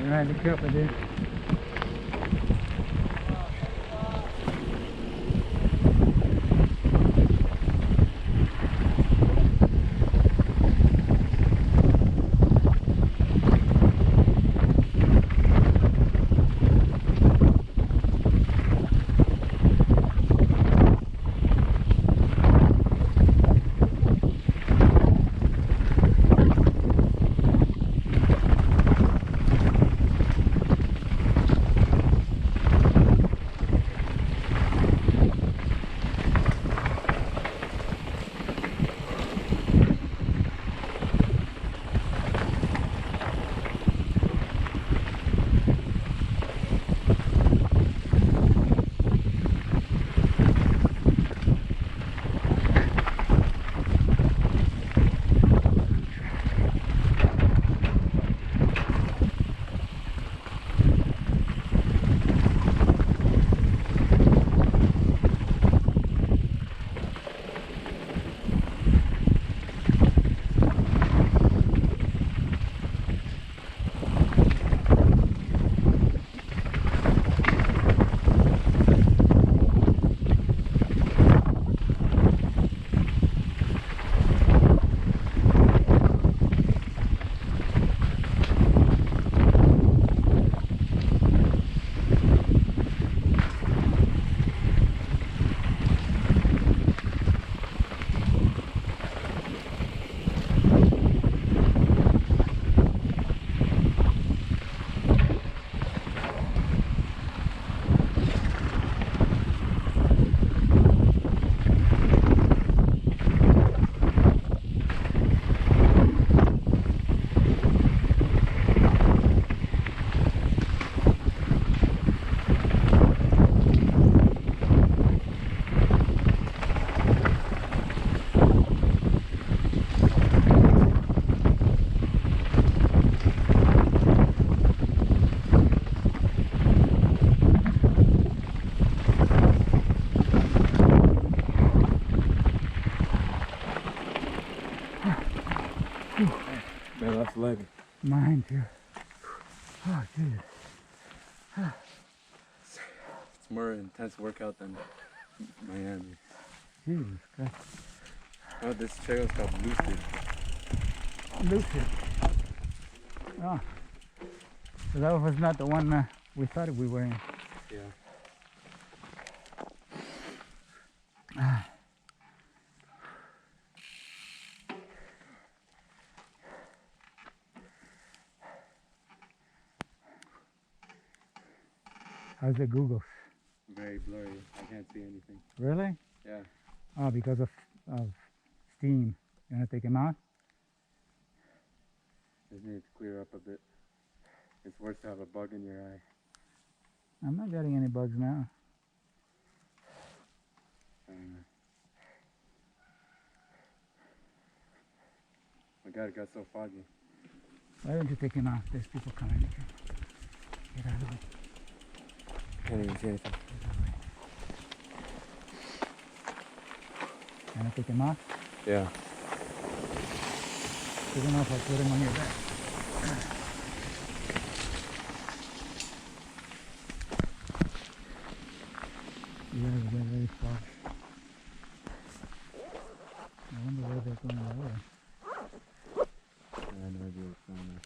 Alright, be careful, dude. Man, that's leg. Mine too. Oh, dude. It's more intense workout than Miami. Jesus Christ. Oh, this trail's called Lucid. Lucid. Oh. So that was not the one we thought we were in. Yeah. How's the Googles? Very blurry. I can't see anything. Really? Yeah. Oh, because of steam. You want to take them out? Just need to clear up a bit. It's worse to have a bug in your eye. I'm not getting any bugs now. My God, it got so foggy. Why don't you take him out? There's people coming. Get out of the way. Can't even see anything. Can I take him off? Yeah. Take him off, I'll put him on your back. Yeah, they're very far. I wonder where they're going over. I had no idea what's going on.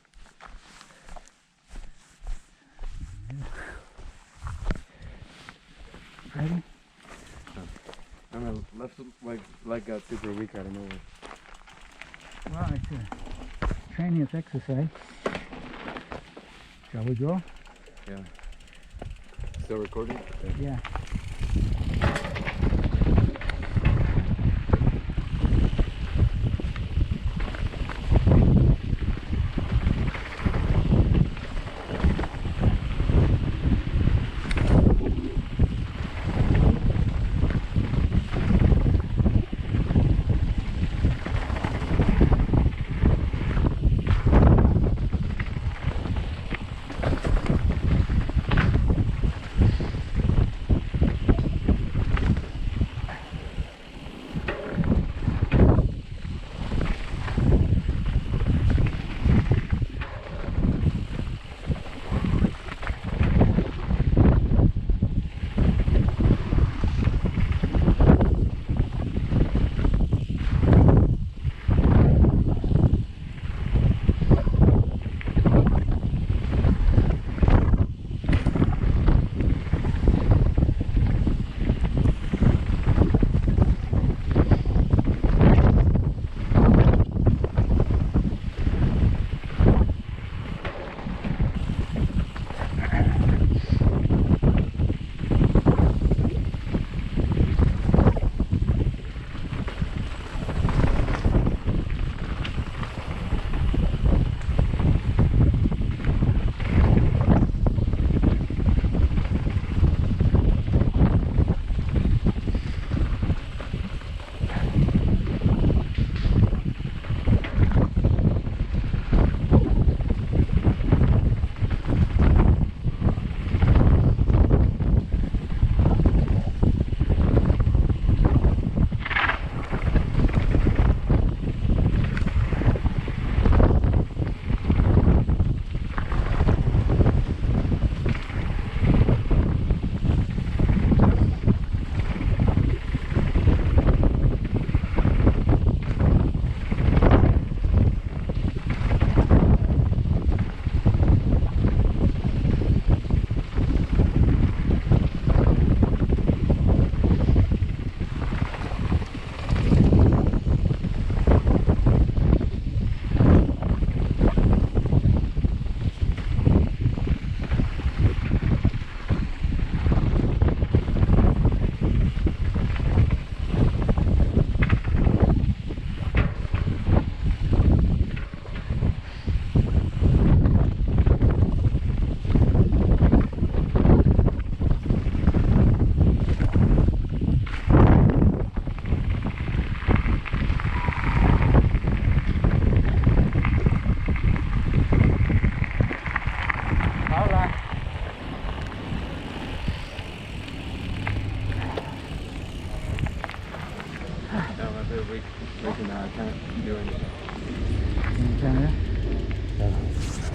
Ready? And my left leg got super weak out of nowhere. Well, it's a strenuous exercise. Shall we go? Yeah. Still recording? Yeah. No, my third week. I can't do anything. In Canada? Yeah.